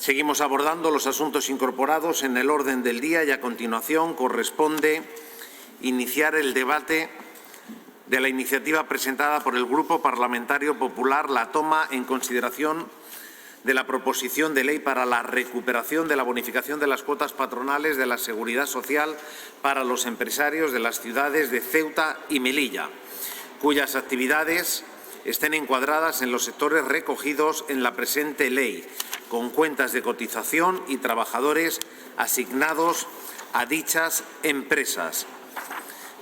Seguimos abordando los asuntos incorporados en el orden del día y a continuación corresponde iniciar el debate de la iniciativa presentada por el Grupo Parlamentario Popular, la toma en consideración de la proposición de ley para la recuperación de la bonificación de las cuotas patronales de la Seguridad Social para los empresarios de las ciudades de Ceuta y Melilla, cuyas actividades estén encuadradas en los sectores recogidos en la presente ley, con cuentas de cotización y trabajadores asignados a dichas empresas.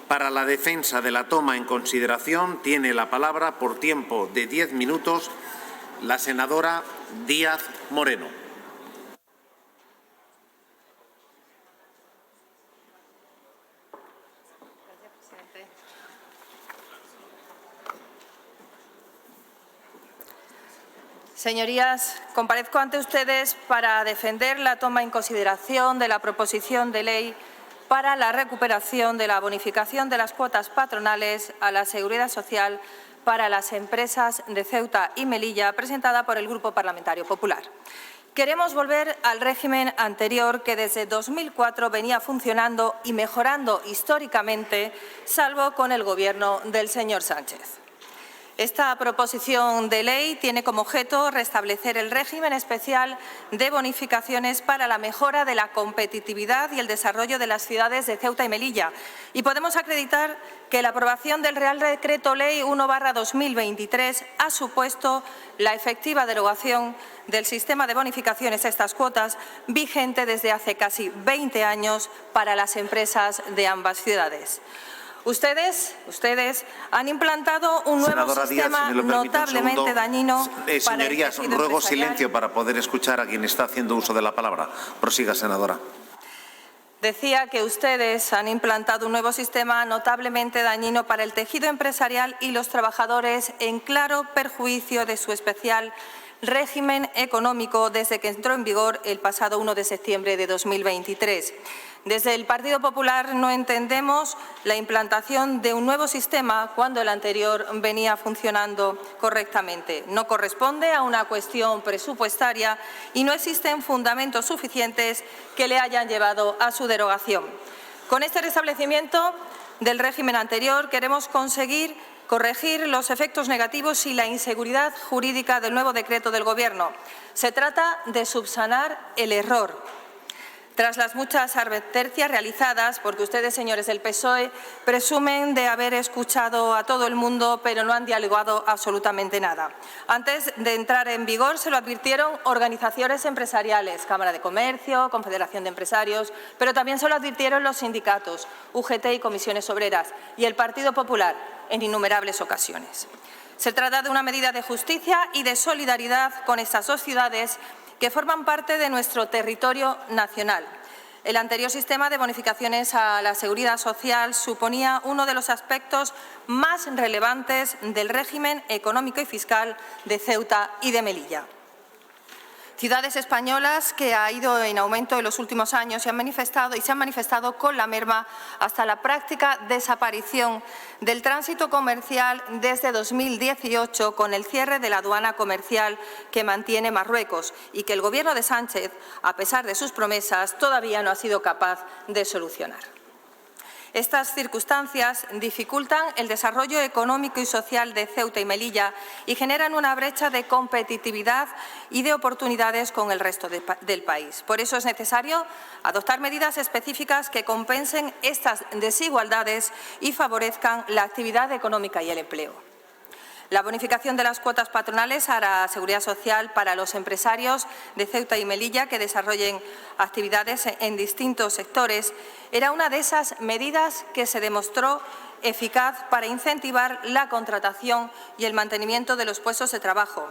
Para la defensa de la toma en consideración tiene la palabra por tiempo de 10 minutos la senadora Díaz Moreno. Señorías, comparezco ante ustedes para defender la toma en consideración de la proposición de ley para la recuperación de la bonificación de las cuotas patronales a la Seguridad Social para las empresas de Ceuta y Melilla, presentada por el Grupo Parlamentario Popular. Queremos volver al régimen anterior que desde 2004 venía funcionando y mejorando históricamente, salvo con el Gobierno del señor Sánchez. Esta proposición de ley tiene como objeto restablecer el régimen especial de bonificaciones para la mejora de la competitividad y el desarrollo de las ciudades de Ceuta y Melilla. Y podemos acreditar que la aprobación del Real Decreto Ley 1/2023 ha supuesto la efectiva derogación del sistema de bonificaciones a estas cuotas vigente desde hace casi 20 años para las empresas de ambas ciudades. Ustedes han implantado un nuevo sistema notablemente dañino para el señorías, tejido ruego empresarial. silencio para poder escuchar a quien está haciendo uso de la palabra. Prosiga, senadora. Decía que ustedes han implantado un nuevo sistema notablemente dañino para el tejido empresarial y los trabajadores, en claro perjuicio de su especial régimen económico desde que entró en vigor el pasado 1 de septiembre de 2023. Desde el Partido Popular no entendemos la implantación de un nuevo sistema cuando el anterior venía funcionando correctamente. No corresponde a una cuestión presupuestaria y no existen fundamentos suficientes que le hayan llevado a su derogación. Con este restablecimiento del régimen anterior queremos conseguir corregir los efectos negativos y la inseguridad jurídica del nuevo decreto del Gobierno. Se trata de subsanar el error. Tras las muchas advertencias realizadas, porque ustedes, señores del PSOE, presumen de haber escuchado a todo el mundo, pero no han dialogado absolutamente nada. Antes de entrar en vigor se lo advirtieron organizaciones empresariales, Cámara de Comercio, Confederación de Empresarios, pero también se lo advirtieron los sindicatos, UGT y comisiones obreras, y el Partido Popular en innumerables ocasiones. Se trata de una medida de justicia y de solidaridad con estas dos ciudades que forman parte de nuestro territorio nacional. El anterior sistema de bonificaciones a la Seguridad Social suponía uno de los aspectos más relevantes del régimen económico y fiscal de Ceuta y de Melilla. Ciudades españolas que ha ido en aumento en los últimos años se han manifestado con la merma hasta la práctica desaparición del tránsito comercial desde 2018 con el cierre de la aduana comercial que mantiene Marruecos y que el Gobierno de Sánchez, a pesar de sus promesas, todavía no ha sido capaz de solucionar. Estas circunstancias dificultan el desarrollo económico y social de Ceuta y Melilla y generan una brecha de competitividad y de oportunidades con el resto del país. Por eso es necesario adoptar medidas específicas que compensen estas desigualdades y favorezcan la actividad económica y el empleo. La bonificación de las cuotas patronales a la Seguridad Social para los empresarios de Ceuta y Melilla que desarrollen actividades en distintos sectores era una de esas medidas que se demostró eficaz para incentivar la contratación y el mantenimiento de los puestos de trabajo,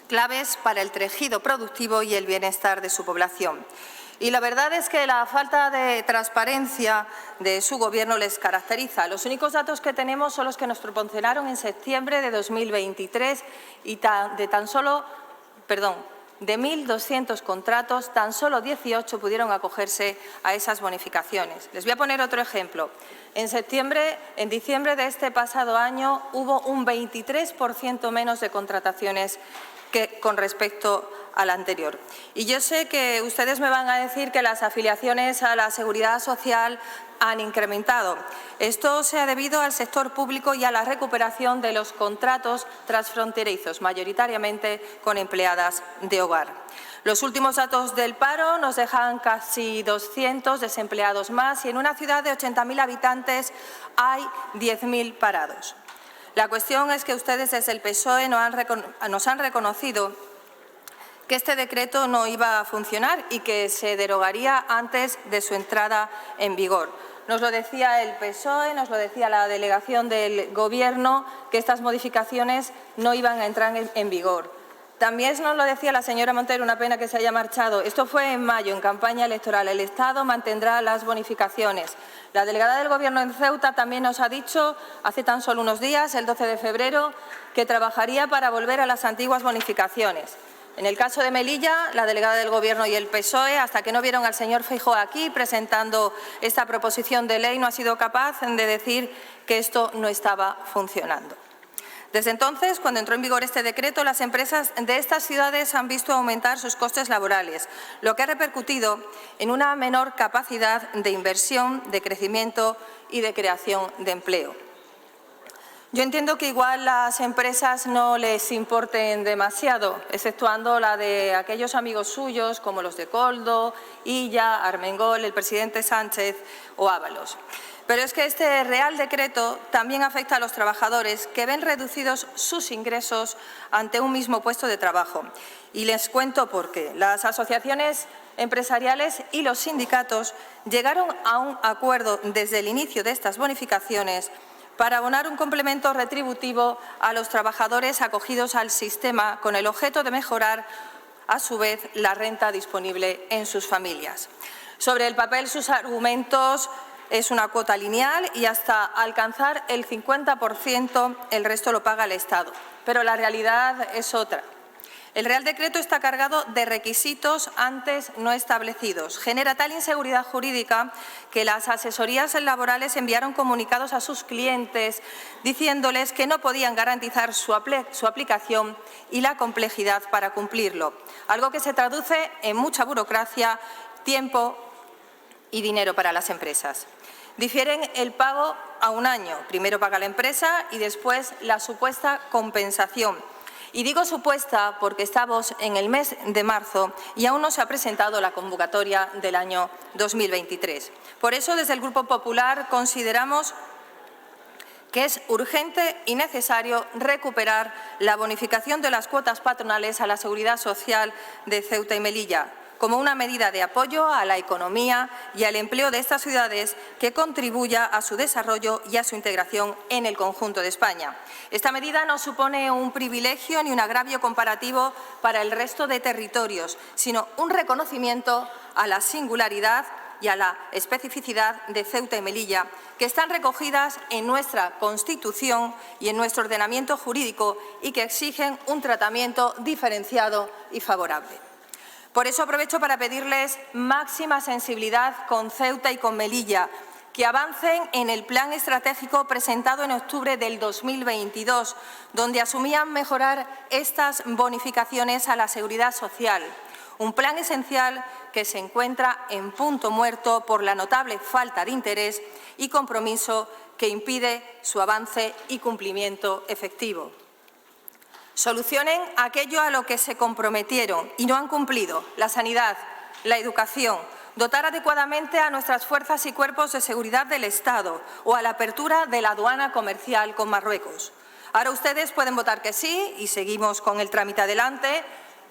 claves para el tejido productivo y el bienestar de su población. Y la verdad es que la falta de transparencia de su Gobierno les caracteriza. Los únicos datos que tenemos son los que nos proporcionaron en septiembre de 2023 y de 1.200 contratos, tan solo 18 pudieron acogerse a esas bonificaciones. Les voy a poner otro ejemplo. En diciembre de este pasado año hubo un 23% menos de contrataciones que con respecto al anterior. Y yo sé que ustedes me van a decir que las afiliaciones a la Seguridad Social han incrementado. Esto se ha debido al sector público y a la recuperación de los contratos transfronterizos, mayoritariamente con empleadas de hogar. Los últimos datos del paro nos dejan casi 200 desempleados más y en una ciudad de 80.000 habitantes hay 10.000 parados. La cuestión es que ustedes desde el PSOE nos han reconocido que este decreto no iba a funcionar y que se derogaría antes de su entrada en vigor. Nos lo decía el PSOE, nos lo decía la delegación del Gobierno, que estas modificaciones no iban a entrar en vigor. También nos lo decía la señora Montero, una pena que se haya marchado. Esto fue en mayo, en campaña electoral. El Estado mantendrá las bonificaciones. La delegada del Gobierno en Ceuta también nos ha dicho, hace tan solo unos días, el 12 de febrero, que trabajaría para volver a las antiguas bonificaciones. En el caso de Melilla, la delegada del Gobierno y el PSOE, hasta que no vieron al señor Feijóo aquí presentando esta proposición de ley, no ha sido capaz de decir que esto no estaba funcionando. Desde entonces, cuando entró en vigor este decreto, las empresas de estas ciudades han visto aumentar sus costes laborales, lo que ha repercutido en una menor capacidad de inversión, de crecimiento y de creación de empleo. Yo entiendo que igual las empresas no les importen demasiado, exceptuando la de aquellos amigos suyos como los de Coldo, Illa, Armengol, el presidente Sánchez o Ábalos. Pero es que este Real Decreto también afecta a los trabajadores que ven reducidos sus ingresos ante un mismo puesto de trabajo. Y les cuento por qué. Las asociaciones empresariales y los sindicatos llegaron a un acuerdo desde el inicio de estas bonificaciones para abonar un complemento retributivo a los trabajadores acogidos al sistema con el objeto de mejorar, a su vez, la renta disponible en sus familias. Sobre el papel, sus argumentos es una cuota lineal y hasta alcanzar el 50% el resto lo paga el Estado. Pero la realidad es otra. El Real Decreto está cargado de requisitos antes no establecidos. Genera tal inseguridad jurídica que las asesorías laborales enviaron comunicados a sus clientes diciéndoles que no podían garantizar su aplicación y la complejidad para cumplirlo, algo que se traduce en mucha burocracia, tiempo y dinero para las empresas. Difieren el pago a un año. Primero paga la empresa y después la supuesta compensación. Y digo supuesta porque estamos en el mes de marzo y aún no se ha presentado la convocatoria del año 2023. Por eso, desde el Grupo Popular consideramos que es urgente y necesario recuperar la bonificación de las cuotas patronales a la Seguridad Social de Ceuta y Melilla, como una medida de apoyo a la economía y al empleo de estas ciudades que contribuya a su desarrollo y a su integración en el conjunto de España. Esta medida no supone un privilegio ni un agravio comparativo para el resto de territorios, sino un reconocimiento a la singularidad y a la especificidad de Ceuta y Melilla, que están recogidas en nuestra Constitución y en nuestro ordenamiento jurídico y que exigen un tratamiento diferenciado y favorable. Por eso aprovecho para pedirles máxima sensibilidad con Ceuta y con Melilla, que avancen en el plan estratégico presentado en octubre del 2022, donde asumían mejorar estas bonificaciones a la seguridad social. Un plan esencial que se encuentra en punto muerto por la notable falta de interés y compromiso que impide su avance y cumplimiento efectivo. Solucionen aquello a lo que se comprometieron y no han cumplido: la sanidad, la educación, dotar adecuadamente a nuestras fuerzas y cuerpos de seguridad del Estado o a la apertura de la aduana comercial con Marruecos. Ahora ustedes pueden votar que sí y seguimos con el trámite adelante,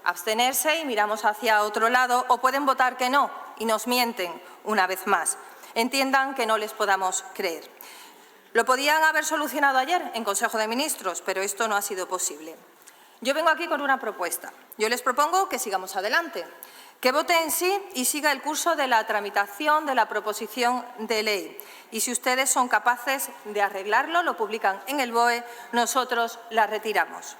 abstenerse y miramos hacia otro lado, o pueden votar que no y nos mienten una vez más. Entiendan que no les podamos creer. Lo podían haber solucionado ayer en Consejo de Ministros, pero esto no ha sido posible. Yo vengo aquí con una propuesta. Yo les propongo que sigamos adelante, que voten sí y siga el curso de la tramitación de la proposición de ley. Y si ustedes son capaces de arreglarlo, lo publican en el BOE, nosotros la retiramos.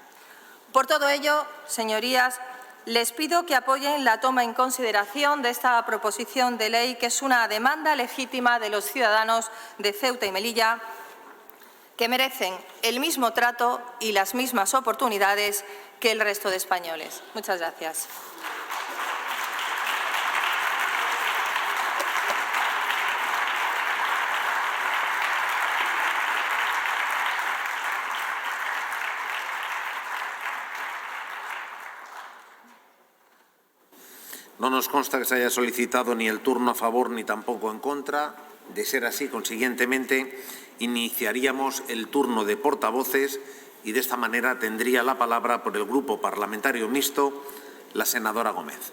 Por todo ello, señorías, les pido que apoyen la toma en consideración de esta proposición de ley, que es una demanda legítima de los ciudadanos de Ceuta y Melilla, que merecen el mismo trato y las mismas oportunidades que el resto de españoles. Muchas gracias. No nos consta que se haya solicitado ni el turno a favor ni tampoco en contra. De ser así, consiguientemente, iniciaríamos el turno de portavoces y de esta manera tendría la palabra por el Grupo Parlamentario Mixto la senadora Gómez.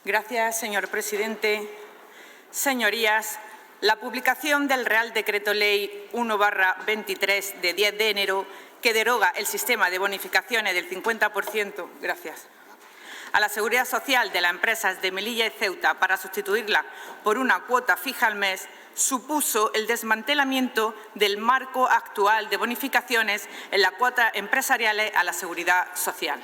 Gracias, señor presidente. Señorías, la publicación del Real Decreto Ley 1/23 de 10 de enero que deroga el sistema de bonificaciones del 50% a la seguridad social de las empresas de Melilla y Ceuta para sustituirla por una cuota fija al mes supuso el desmantelamiento del marco actual de bonificaciones en las cuotas empresariales a la seguridad social.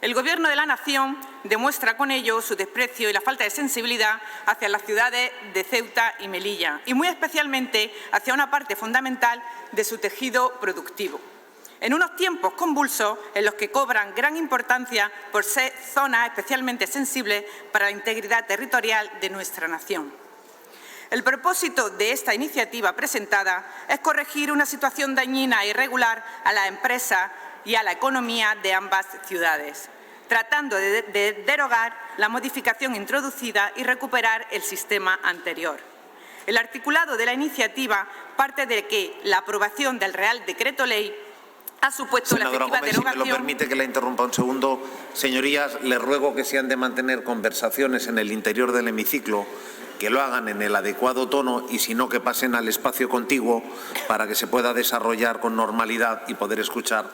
El Gobierno de la Nación demuestra con ello su desprecio y la falta de sensibilidad hacia las ciudades de Ceuta y Melilla, y muy especialmente hacia una parte fundamental de su tejido productivo. En unos tiempos convulsos en los que cobran gran importancia por ser zonas especialmente sensibles para la integridad territorial de nuestra nación. El propósito de esta iniciativa presentada es corregir una situación dañina e irregular a las empresas y a la economía de ambas ciudades, tratando de derogar la modificación introducida y recuperar el sistema anterior. El articulado de la iniciativa parte de que la aprobación del Real Decreto Ley ha supuesto la efectiva Gómez, derogación. si me lo permite que la interrumpa un segundo. Señorías, les ruego que si han de mantener conversaciones en el interior del hemiciclo, que lo hagan en el adecuado tono y si no, que pasen al espacio contiguo para que se pueda desarrollar con normalidad y poder escuchar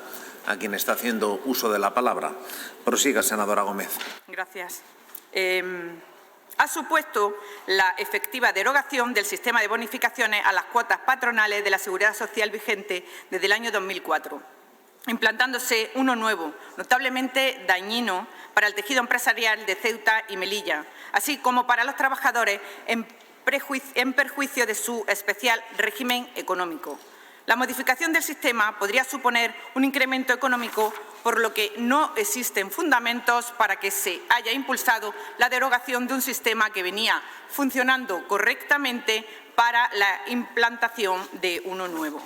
a quien está haciendo uso de la palabra. Prosiga, senadora Gómez. Gracias. Ha supuesto la efectiva derogación del sistema de bonificaciones a las cuotas patronales de la Seguridad Social vigente desde el año 2004, implantándose uno nuevo, notablemente dañino para el tejido empresarial de Ceuta y Melilla, así como para los trabajadores en perjuicio de su especial régimen económico. La modificación del sistema podría suponer un incremento económico, por lo que no existen fundamentos para que se haya impulsado la derogación de un sistema que venía funcionando correctamente para la implantación de uno nuevo.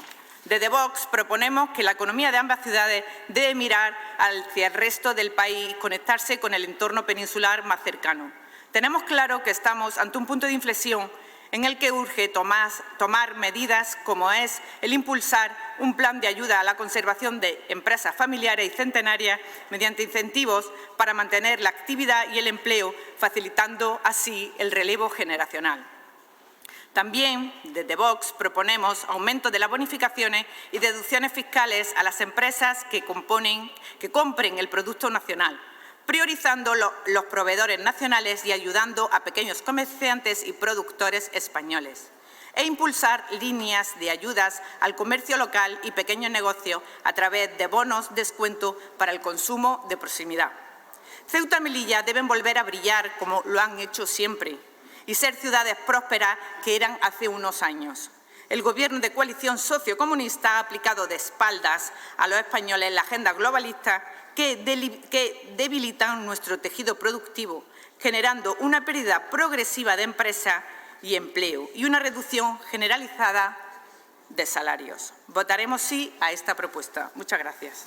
Desde Vox proponemos que la economía de ambas ciudades debe mirar hacia el resto del país y conectarse con el entorno peninsular más cercano. Tenemos claro que estamos ante un punto de inflexión en el que urge tomar medidas como es el impulsar un plan de ayuda a la conservación de empresas familiares y centenarias mediante incentivos para mantener la actividad y el empleo, facilitando así el relevo generacional. También, desde Vox, proponemos aumento de las bonificaciones y deducciones fiscales a las empresas que compren el producto nacional, priorizando los proveedores nacionales y ayudando a pequeños comerciantes y productores españoles, e impulsar líneas de ayudas al comercio local y pequeños negocios a través de bonos descuento para el consumo de proximidad. Ceuta y Melilla deben volver a brillar como lo han hecho siempre y ser ciudades prósperas que eran hace unos años. El Gobierno de coalición sociocomunista ha aplicado de espaldas a los españoles la agenda globalista que debilitan nuestro tejido productivo, generando una pérdida progresiva de empresas y empleo y una reducción generalizada de salarios. Votaremos sí a esta propuesta. Muchas gracias.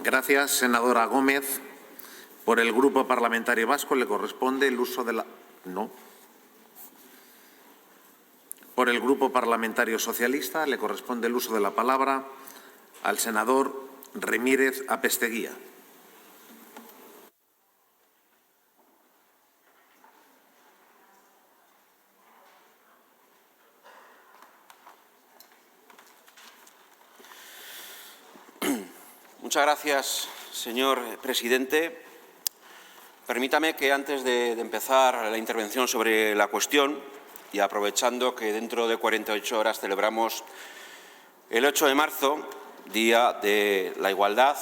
Gracias, senadora Gómez. Por el Grupo Parlamentario Vasco le corresponde el uso de la... No. Por el Grupo Parlamentario Socialista le corresponde el uso de la palabra al senador Remírez Apesteguía. Muchas gracias, señor presidente. Permítame que antes de empezar la intervención sobre la cuestión, y aprovechando que dentro de 48 horas celebramos El 8 de marzo, Día de la Igualdad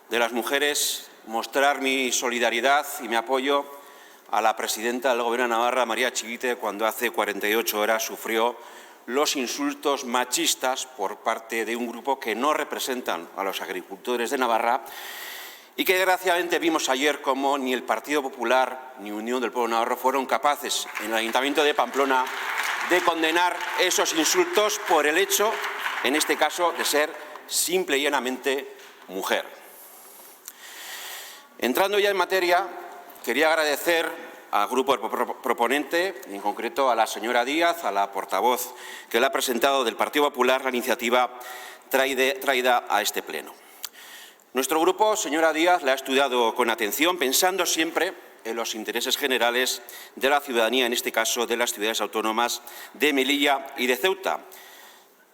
de las Mujeres, mostrar mi solidaridad y mi apoyo a la presidenta del Gobierno de Navarra, María Chivite, cuando hace 48 horas sufrió los insultos machistas por parte de un grupo que no representan a los agricultores de Navarra y que desgraciadamente vimos ayer cómo ni el Partido Popular ni Unión del Pueblo Navarro fueron capaces en el Ayuntamiento de Pamplona de condenar esos insultos por el hecho, en este caso, de ser simple y llanamente mujer. Entrando ya en materia, quería agradecer al grupo proponente, en concreto a la señora Díaz, a la portavoz que le ha presentado del Partido Popular, la iniciativa traída a este pleno. Nuestro grupo, señora Díaz, la ha estudiado con atención, pensando siempre en los intereses generales de la ciudadanía, en este caso de las ciudades autónomas de Melilla y de Ceuta.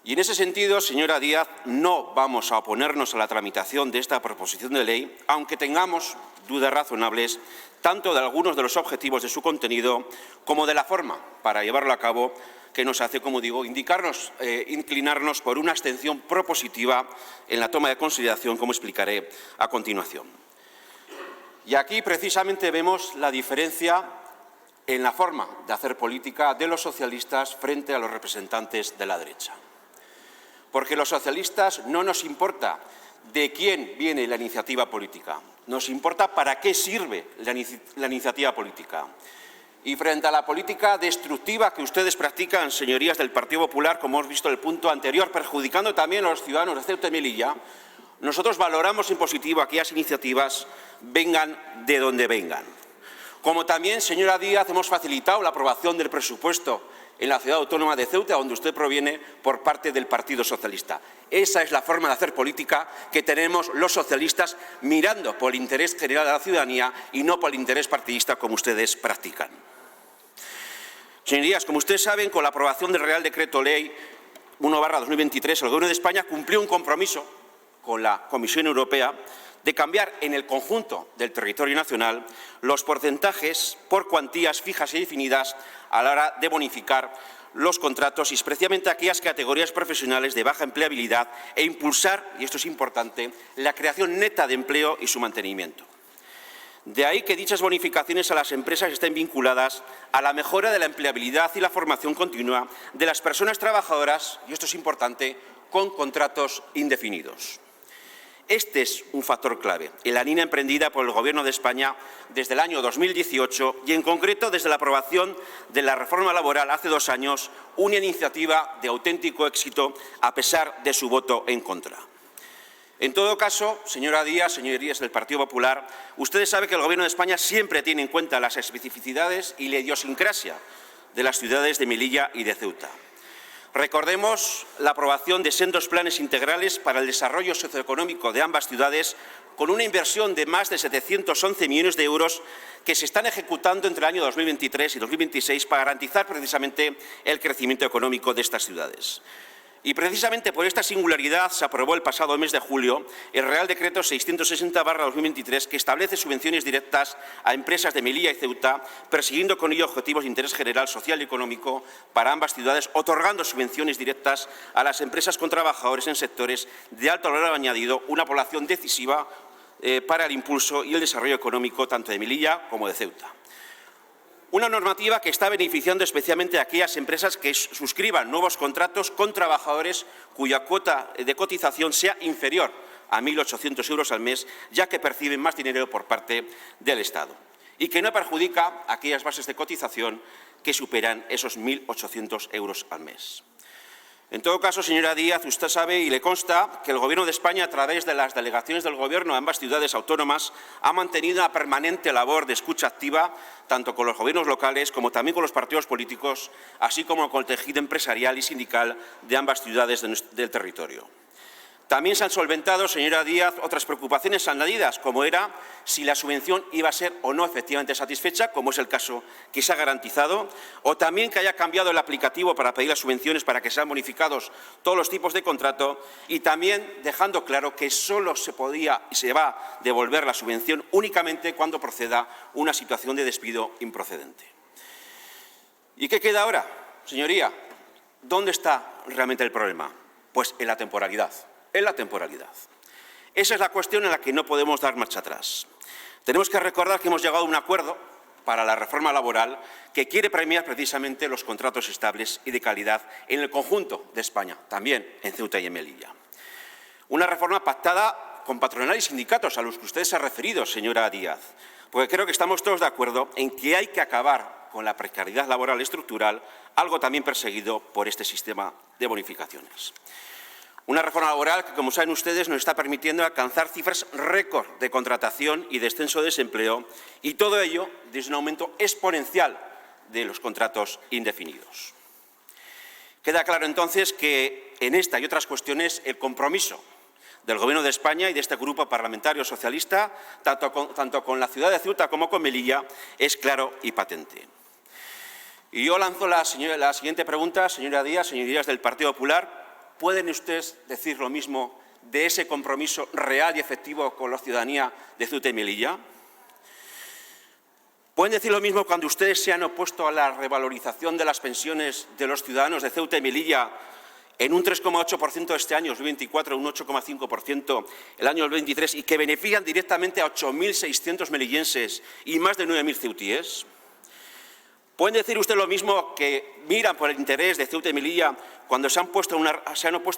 Y en ese sentido, señora Díaz, no vamos a oponernos a la tramitación de esta proposición de ley, aunque tengamos dudas razonables tanto de algunos de los objetivos de su contenido como de la forma para llevarlo a cabo, que nos hace, como digo, inclinarnos por una abstención propositiva en la toma de consideración, como explicaré a continuación. Y aquí precisamente vemos la diferencia en la forma de hacer política de los socialistas frente a los representantes de la derecha. Porque los socialistas no nos importa de quién viene la iniciativa política, nos importa para qué sirve la iniciativa política. Y frente a la política destructiva que ustedes practican, señorías del Partido Popular, como hemos visto en el punto anterior, perjudicando también a los ciudadanos de Ceuta y Melilla, nosotros valoramos en positivo aquellas iniciativas vengan de donde vengan. Como también, señora Díaz, hemos facilitado la aprobación del presupuesto en la ciudad autónoma de Ceuta, donde usted proviene, por parte del Partido Socialista. Esa es la forma de hacer política que tenemos los socialistas, mirando por el interés general de la ciudadanía y no por el interés partidista como ustedes practican. Señorías, como ustedes saben, con la aprobación del Real Decreto Ley 1/2023, el Gobierno de España cumplió un compromiso con la Comisión Europea de cambiar en el conjunto del territorio nacional los porcentajes por cuantías fijas y definidas a la hora de bonificar los contratos y especialmente aquellas categorías profesionales de baja empleabilidad e impulsar, y esto es importante, la creación neta de empleo y su mantenimiento. De ahí que dichas bonificaciones a las empresas estén vinculadas a la mejora de la empleabilidad y la formación continua de las personas trabajadoras, y esto es importante, con contratos indefinidos. Este es un factor clave en la línea emprendida por el Gobierno de España desde el año 2018 y, en concreto, desde la aprobación de la reforma laboral hace 2 años, una iniciativa de auténtico éxito a pesar de su voto en contra. En todo caso, señora Díaz, señorías del Partido Popular, ustedes saben que el Gobierno de España siempre tiene en cuenta las especificidades y la idiosincrasia de las ciudades de Melilla y de Ceuta. Recordemos la aprobación de sendos planes integrales para el desarrollo socioeconómico de ambas ciudades, con una inversión de más de 711 millones de euros que se están ejecutando entre el año 2023 y 2026 para garantizar precisamente el crecimiento económico de estas ciudades. Y precisamente por esta singularidad se aprobó el pasado mes de julio el Real Decreto 660/2023 que establece subvenciones directas a empresas de Melilla y Ceuta, persiguiendo con ello objetivos de interés general, social y económico para ambas ciudades, otorgando subvenciones directas a las empresas con trabajadores en sectores de alto valor añadido, una población decisiva para el impulso y el desarrollo económico tanto de Melilla como de Ceuta. Una normativa que está beneficiando especialmente a aquellas empresas que suscriban nuevos contratos con trabajadores cuya cuota de cotización sea inferior a 1.800 euros al mes, ya que perciben más dinero por parte del Estado, y que no perjudica a aquellas bases de cotización que superan esos 1.800 euros al mes. En todo caso, señora Díaz, usted sabe y le consta que el Gobierno de España, a través de las delegaciones del Gobierno de ambas ciudades autónomas, ha mantenido una permanente labor de escucha activa, tanto con los gobiernos locales como también con los partidos políticos, así como con el tejido empresarial y sindical de ambas ciudades del territorio. También se han solventado, señora Díaz, otras preocupaciones añadidas, como era si la subvención iba a ser o no efectivamente satisfecha, como es el caso que se ha garantizado, o también que haya cambiado el aplicativo para pedir las subvenciones para que sean bonificados todos los tipos de contrato, y también dejando claro que solo se podía y se va a devolver la subvención únicamente cuando proceda una situación de despido improcedente. ¿Y qué queda ahora, señoría? ¿Dónde está realmente el problema? Pues en la temporalidad, en la temporalidad. Esa es la cuestión en la que no podemos dar marcha atrás. Tenemos que recordar que hemos llegado a un acuerdo para la reforma laboral que quiere premiar precisamente los contratos estables y de calidad en el conjunto de España, también en Ceuta y en Melilla. Una reforma pactada con patronal y sindicatos, a los que usted se ha referido, señora Díaz, porque creo que estamos todos de acuerdo en que hay que acabar con la precariedad laboral estructural, algo también perseguido por este sistema de bonificaciones. Una reforma laboral que, como saben ustedes, nos está permitiendo alcanzar cifras récord de contratación y descenso de desempleo, y todo ello desde un aumento exponencial de los contratos indefinidos. Queda claro entonces que en esta y otras cuestiones el compromiso del Gobierno de España y de este Grupo Parlamentario Socialista, tanto con la ciudad de Ceuta como con Melilla, es claro y patente. Y yo lanzo la siguiente pregunta, señora Díaz, señorías del Partido Popular. ¿Pueden ustedes decir lo mismo de ese compromiso real y efectivo con la ciudadanía de Ceuta y Melilla? ¿Pueden decir lo mismo cuando ustedes se han opuesto a la revalorización de las pensiones de los ciudadanos de Ceuta y Melilla en un 3,8% este año, 2024, un 8,5% el año 2023, y que benefician directamente a 8.600 melillenses y más de 9.000 ceutíes? ¿Pueden decir usted lo mismo que miran por el interés de Ceuta y Melilla cuando se han opuesto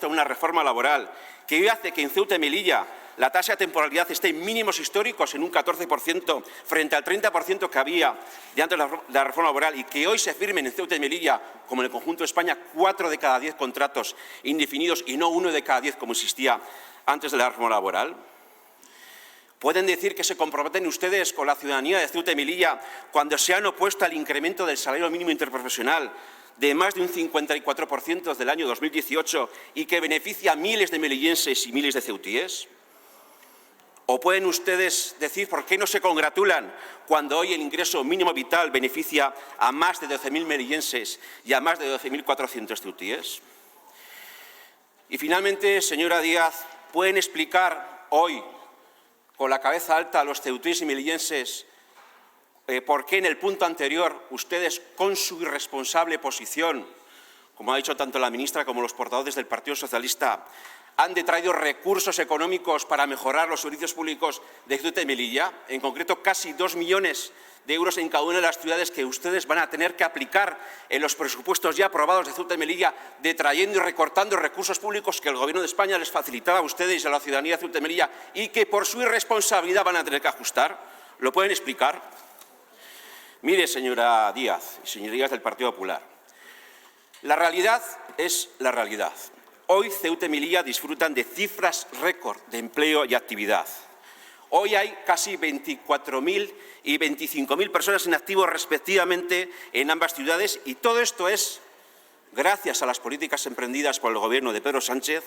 a una reforma laboral que hoy hace que en Ceuta y Melilla la tasa de temporalidad esté en mínimos históricos, en un 14%, frente al 30% que había de antes de la reforma laboral, y que hoy se firmen en Ceuta y Melilla, como en el conjunto de España, 4 de cada 10 contratos indefinidos y no 1 de cada 10 como existía antes de la reforma laboral? ¿Pueden decir que se comprometen ustedes con la ciudadanía de Ceuta y Melilla cuando se han opuesto al incremento del salario mínimo interprofesional de más de un 54% desde el año 2018 y que beneficia a miles de melillenses y miles de ceutíes? ¿O pueden ustedes decir por qué no se congratulan cuando hoy el ingreso mínimo vital beneficia a más de 12.000 melillenses y a más de 12.400 ceutíes? Y finalmente, señora Díaz, ¿pueden explicar hoy, con la cabeza alta, a los ceutíes y melillenses por qué en el punto anterior ustedes, con su irresponsable posición, como ha dicho tanto la ministra como los portavoces del Partido Socialista, han detraído recursos económicos para mejorar los servicios públicos de Ceuta y Melilla, en concreto casi 2 millones de euros en cada una de las ciudades que ustedes van a tener que aplicar en los presupuestos ya aprobados de Ceuta y Melilla, detrayendo y recortando recursos públicos que el Gobierno de España les facilitaba a ustedes y a la ciudadanía de Ceuta y Melilla y que por su irresponsabilidad van a tener que ajustar? ¿Lo pueden explicar? Mire, señora Díaz y señorías del Partido Popular, la realidad es la realidad. Hoy Ceuta y Melilla disfrutan de cifras récord de empleo y actividad. Hoy hay casi 24.000 y 25.000 personas en activo respectivamente en ambas ciudades, y todo esto es gracias a las políticas emprendidas por el Gobierno de Pedro Sánchez,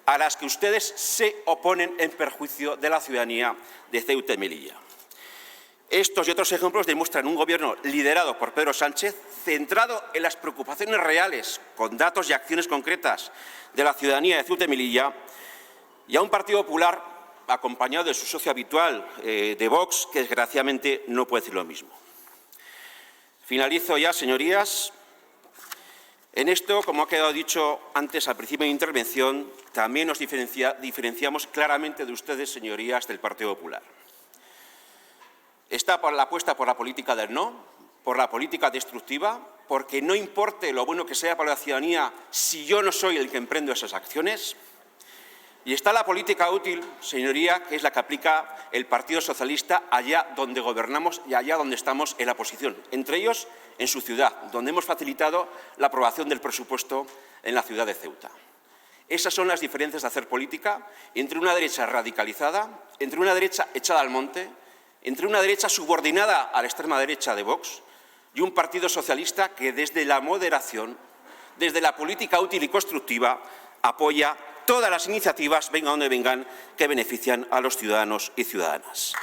a las que ustedes se oponen en perjuicio de la ciudadanía de Ceuta y Melilla. Estos y otros ejemplos demuestran un Gobierno liderado por Pedro Sánchez, centrado en las preocupaciones reales, con datos y acciones concretas de la ciudadanía de Ceuta y Melilla, y a un Partido Popular acompañado de su socio habitual, de Vox, que desgraciadamente no puede decir lo mismo. Finalizo ya, señorías. En esto, como ha quedado dicho antes al principio de mi intervención, también nos diferenciamos claramente de ustedes, señorías del Partido Popular. Está por la apuesta por la política del no, por la política destructiva, porque no importe lo bueno que sea para la ciudadanía si yo no soy el que emprendo esas acciones. Y está la política útil, señoría, que es la que aplica el Partido Socialista allá donde gobernamos y allá donde estamos en la oposición, entre ellos en su ciudad, donde hemos facilitado la aprobación del presupuesto en la ciudad de Ceuta. Esas son las diferencias de hacer política entre una derecha radicalizada, entre una derecha echada al monte, entre una derecha subordinada a la extrema derecha de Vox y un Partido Socialista que desde la moderación, desde la política útil y constructiva, apoya todas las iniciativas, vengan donde vengan, que benefician a los ciudadanos y ciudadanas.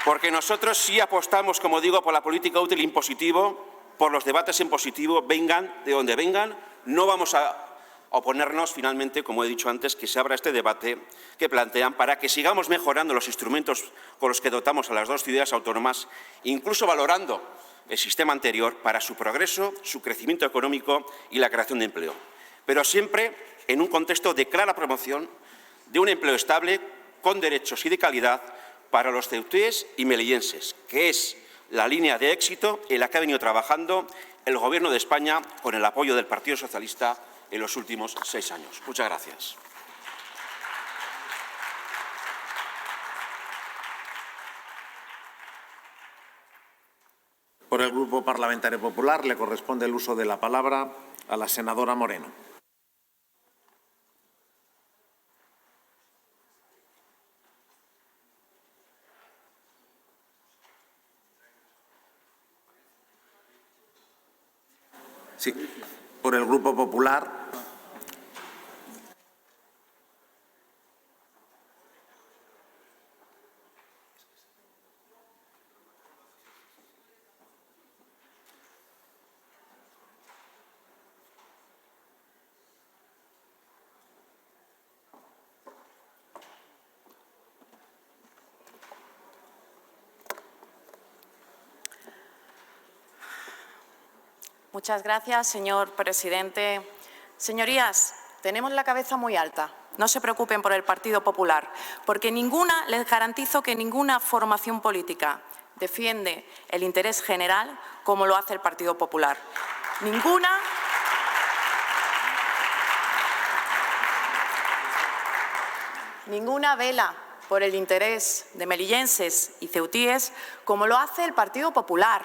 Porque nosotros sí apostamos, como digo, por la política útil e impositivo, por los debates en positivo, vengan de donde vengan. No vamos a oponernos, finalmente, como he dicho antes, que se abra este debate que plantean para que sigamos mejorando los instrumentos con los que dotamos a las dos ciudades autónomas, incluso valorando el sistema anterior para su progreso, su crecimiento económico y la creación de empleo, pero siempre en un contexto de clara promoción de un empleo estable, con derechos y de calidad para los ceutíes y melillenses, que es la línea de éxito en la que ha venido trabajando el Gobierno de España con el apoyo del Partido Socialista en los últimos 6 años. Muchas gracias. Por el Grupo Parlamentario Popular le corresponde el uso de la palabra a la senadora Moreno. Sí, por el Grupo Popular. Muchas gracias, señor presidente. Señorías, tenemos la cabeza muy alta. No se preocupen por el Partido Popular, porque les garantizo que ninguna formación política defiende el interés general como lo hace el Partido Popular. Ninguna vela por el interés de melillenses y ceutíes como lo hace el Partido Popular.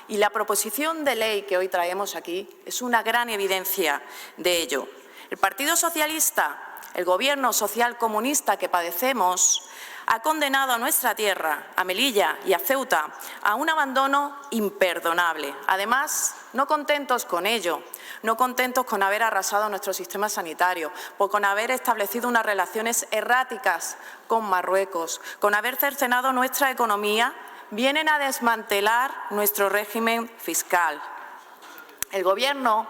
Y la proposición de ley que hoy traemos aquí es una gran evidencia de ello. El Partido Socialista, el Gobierno social comunista que padecemos, ha condenado a nuestra tierra, a Melilla y a Ceuta, a un abandono imperdonable. Además, no contentos con ello, no contentos con haber arrasado nuestro sistema sanitario, con haber establecido unas relaciones erráticas con Marruecos, con haber cercenado nuestra economía, vienen a desmantelar nuestro régimen fiscal. El Gobierno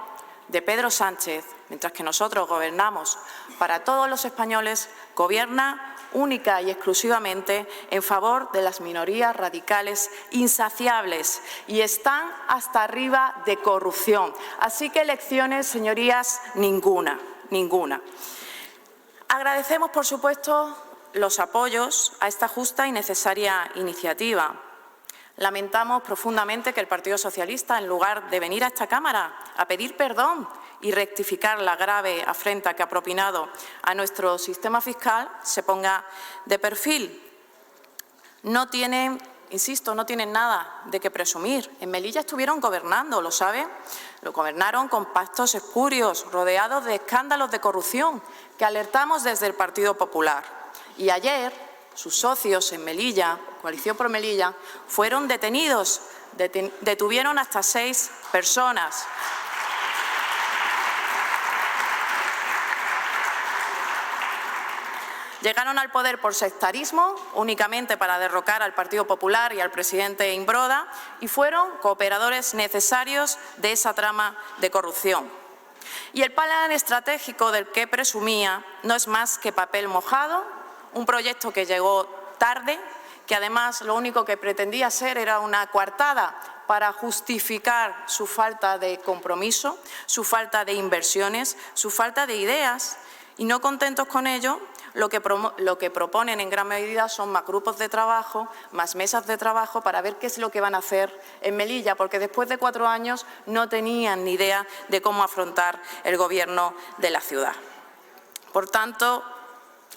de Pedro Sánchez, mientras que nosotros gobernamos para todos los españoles, gobierna única y exclusivamente en favor de las minorías radicales insaciables y están hasta arriba de corrupción. Así que lecciones, señorías, ninguna. Agradecemos, por supuesto, los apoyos a esta justa y necesaria iniciativa. Lamentamos profundamente que el Partido Socialista, en lugar de venir a esta Cámara a pedir perdón y rectificar la grave afrenta que ha propinado a nuestro sistema fiscal, se ponga de perfil. No tienen, insisto, no tienen nada de qué presumir. En Melilla estuvieron gobernando, ¿lo saben? Lo gobernaron con pactos espurios, rodeados de escándalos de corrupción que alertamos desde el Partido Popular. Y ayer sus socios en Melilla, Coalición por Melilla, fueron detenidos. Detuvieron hasta 6 personas. Llegaron al poder por sectarismo, únicamente para derrocar al Partido Popular y al presidente Imbroda, y fueron cooperadores necesarios de esa trama de corrupción. Y el plan estratégico del que presumía no es más que papel mojado, un proyecto que llegó tarde, que además lo único que pretendía ser era una coartada para justificar su falta de compromiso, su falta de inversiones, su falta de ideas. Y no contentos con ello, lo que proponen en gran medida son más grupos de trabajo, más mesas de trabajo para ver qué es lo que van a hacer en Melilla, porque después de 4 años no tenían ni idea de cómo afrontar el gobierno de la ciudad. Por tanto,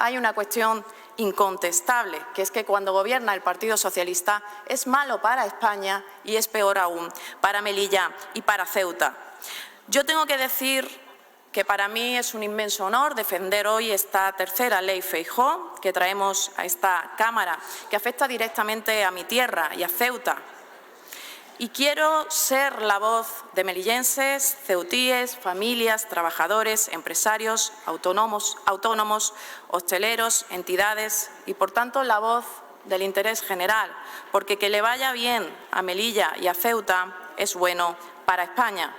hay una cuestión incontestable, que es que cuando gobierna el Partido Socialista es malo para España y es peor aún para Melilla y para Ceuta. Yo tengo que decir que para mí es un inmenso honor defender hoy esta tercera ley Feijóo que traemos a esta Cámara, que afecta directamente a mi tierra y a Ceuta. Y quiero ser la voz de melillenses, ceutíes, familias, trabajadores, empresarios, autónomos, hosteleros, entidades y, por tanto, la voz del interés general, porque que le vaya bien a Melilla y a Ceuta es bueno para España.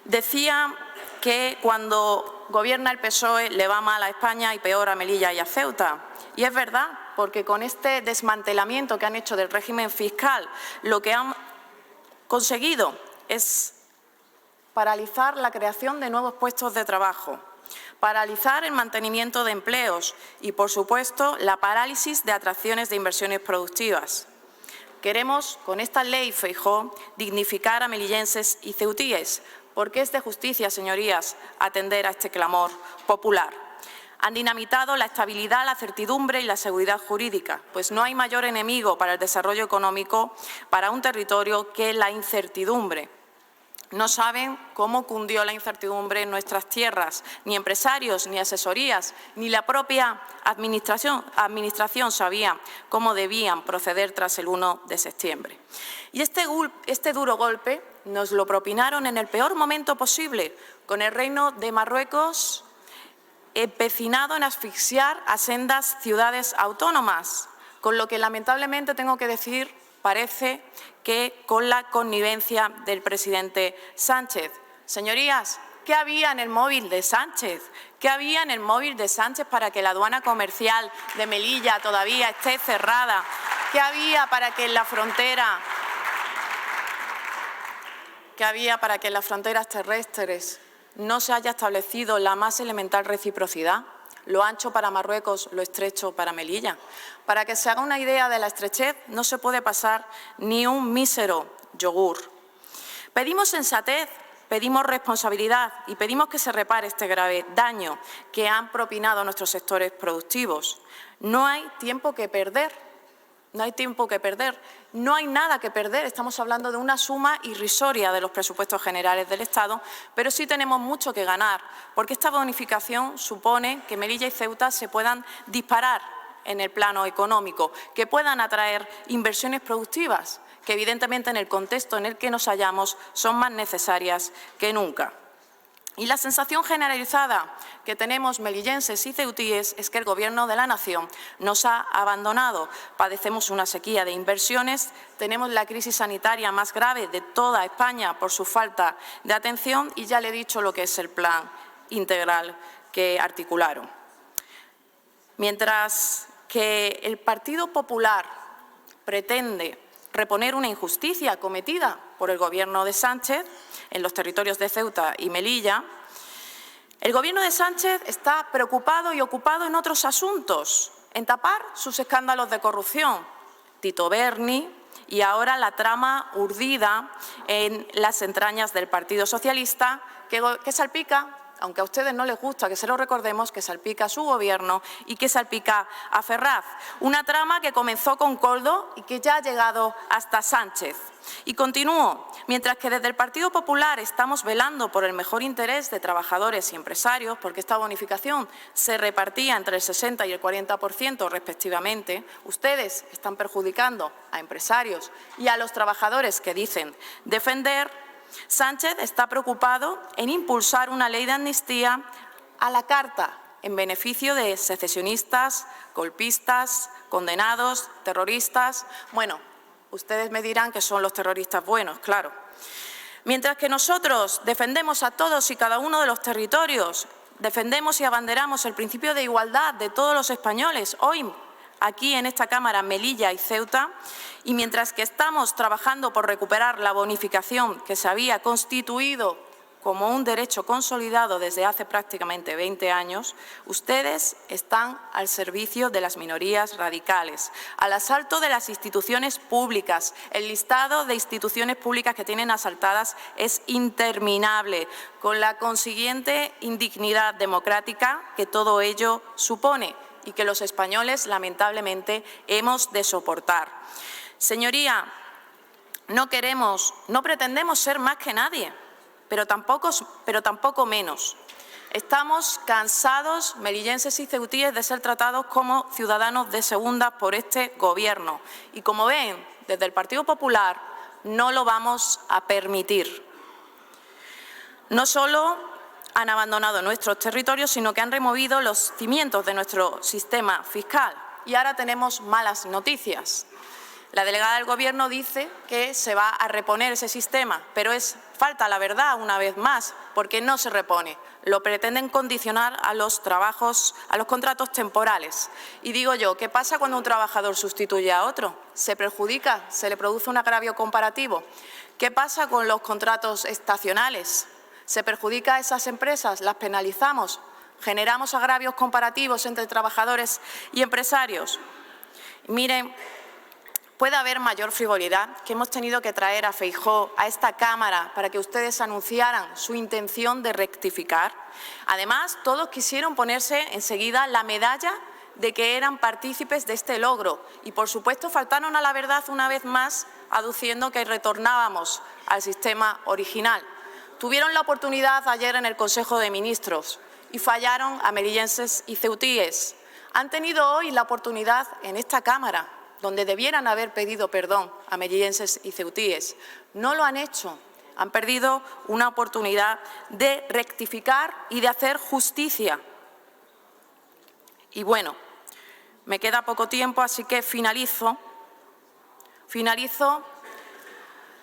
Decía que cuando gobierna el PSOE le va mal a España y peor a Melilla y a Ceuta. Y es verdad, porque con este desmantelamiento que han hecho del régimen fiscal, lo que han conseguido es paralizar la creación de nuevos puestos de trabajo, paralizar el mantenimiento de empleos y, por supuesto, la parálisis de atracciones de inversiones productivas. Queremos, con esta ley Feijóo, dignificar a melillenses y ceutíes, porque es de justicia, señorías, atender a este clamor popular. Han dinamitado la estabilidad, la certidumbre y la seguridad jurídica, pues no hay mayor enemigo para el desarrollo económico para un territorio que la incertidumbre. No saben cómo cundió la incertidumbre en nuestras tierras, ni empresarios, ni asesorías, ni la propia administración sabía cómo debían proceder tras el 1 de septiembre. Y este duro golpe nos lo propinaron en el peor momento posible, con el Reino de Marruecos empecinado en asfixiar a sendas ciudades autónomas, con lo que lamentablemente tengo que decir, parece que con la connivencia del presidente Sánchez. Señorías, ¿qué había en el móvil de Sánchez? ¿Qué había en el móvil de Sánchez para que la aduana comercial de Melilla todavía esté cerrada? ¿Qué había para que en la frontera en las fronteras terrestres no se haya establecido la más elemental reciprocidad? Lo ancho para Marruecos, lo estrecho para Melilla. Para que se haga una idea de la estrechez, no se puede pasar ni un mísero yogur. Pedimos sensatez, pedimos responsabilidad y pedimos que se repare este grave daño que han propinado nuestros sectores productivos. No hay tiempo que perder. No hay tiempo que perder, no hay nada que perder. Estamos hablando de una suma irrisoria de los presupuestos generales del Estado, pero sí tenemos mucho que ganar, porque esta bonificación supone que Melilla y Ceuta se puedan disparar en el plano económico, que puedan atraer inversiones productivas, que evidentemente en el contexto en el que nos hallamos son más necesarias que nunca. Y la sensación generalizada que tenemos melillenses y ceutíes es que el Gobierno de la Nación nos ha abandonado. Padecemos una sequía de inversiones, tenemos la crisis sanitaria más grave de toda España por su falta de atención y ya le he dicho lo que es el plan integral que articularon. Mientras que el Partido Popular pretende reponer una injusticia cometida por el Gobierno de Sánchez en los territorios de Ceuta y Melilla, el Gobierno de Sánchez está preocupado y ocupado en otros asuntos, en tapar sus escándalos de corrupción, Tito Berni y ahora la trama urdida en las entrañas del Partido Socialista que salpica, aunque a ustedes no les gusta que se lo recordemos, que salpica a su Gobierno y que salpica a Ferraz. Una trama que comenzó con Koldo y que ya ha llegado hasta Sánchez. Y continúo. Mientras que desde el Partido Popular estamos velando por el mejor interés de trabajadores y empresarios, porque esta bonificación se repartía entre el 60 y el 40% respectivamente, ustedes están perjudicando a empresarios y a los trabajadores que dicen defender. Sánchez está preocupado en impulsar una ley de amnistía a la carta en beneficio de secesionistas, golpistas, condenados, terroristas. Bueno, ustedes me dirán que son los terroristas buenos, claro. Mientras que nosotros defendemos a todos y cada uno de los territorios, defendemos y abanderamos el principio de igualdad de todos los españoles, hoy aquí en esta Cámara Melilla y Ceuta, y mientras que estamos trabajando por recuperar la bonificación que se había constituido como un derecho consolidado desde hace prácticamente 20 años, ustedes están al servicio de las minorías radicales, al asalto de las instituciones públicas. El listado de instituciones públicas que tienen asaltadas es interminable, con la consiguiente indignidad democrática que todo ello supone y que los españoles, lamentablemente, hemos de soportar. Señoría, no pretendemos ser más que nadie, pero tampoco menos. Estamos cansados, melillenses y ceutíes, de ser tratados como ciudadanos de segunda por este Gobierno. Y como ven, desde el Partido Popular no lo vamos a permitir. No solo han abandonado nuestros territorios, sino que han removido los cimientos de nuestro sistema fiscal. Y ahora tenemos malas noticias. La delegada del Gobierno dice que se va a reponer ese sistema, pero es falta la verdad una vez más, porque no se repone. Lo pretenden condicionar a los contratos temporales. Y digo yo, ¿qué pasa cuando un trabajador sustituye a otro? ¿Se perjudica? ¿Se le produce un agravio comparativo? ¿Qué pasa con los contratos estacionales? ¿Se perjudica a esas empresas? ¿Las penalizamos? ¿Generamos agravios comparativos entre trabajadores y empresarios? Miren, puede haber mayor frivolidad, que hemos tenido que traer a Feijóo a esta Cámara para que ustedes anunciaran su intención de rectificar. Además, todos quisieron ponerse enseguida la medalla de que eran partícipes de este logro y, por supuesto, faltaron a la verdad una vez más, aduciendo que retornábamos al sistema original. Tuvieron la oportunidad ayer en el Consejo de Ministros y fallaron a melillenses y ceutíes. Han tenido hoy la oportunidad en esta Cámara, donde debieran haber pedido perdón a melillenses y ceutíes. No lo han hecho. Han perdido una oportunidad de rectificar y de hacer justicia. Y bueno, me queda poco tiempo, así que finalizo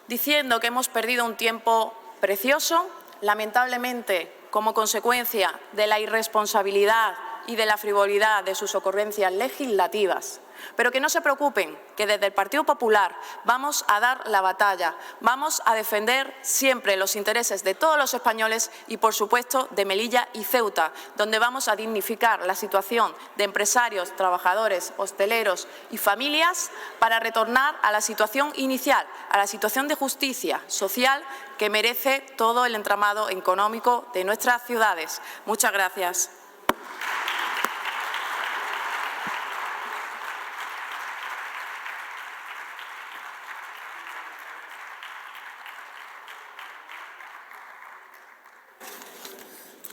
diciendo que hemos perdido un tiempo precioso, lamentablemente como consecuencia de la irresponsabilidad y de la frivolidad de sus ocurrencias legislativas. Pero que no se preocupen, que desde el Partido Popular vamos a dar la batalla, vamos a defender siempre los intereses de todos los españoles y, por supuesto, de Melilla y Ceuta, donde vamos a dignificar la situación de empresarios, trabajadores, hosteleros y familias para retornar a la situación inicial, a la situación de justicia social que merece todo el entramado económico de nuestras ciudades. Muchas gracias.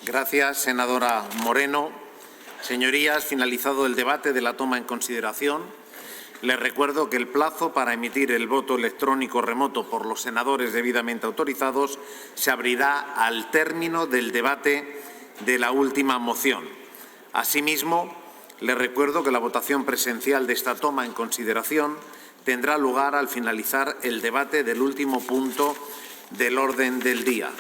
Gracias, senadora Moreno. Señorías, finalizado el debate de la toma en consideración, les recuerdo que el plazo para emitir el voto electrónico remoto por los senadores debidamente autorizados se abrirá al término del debate de la última moción. Asimismo, les recuerdo que la votación presencial de esta toma en consideración tendrá lugar al finalizar el debate del último punto del orden del día.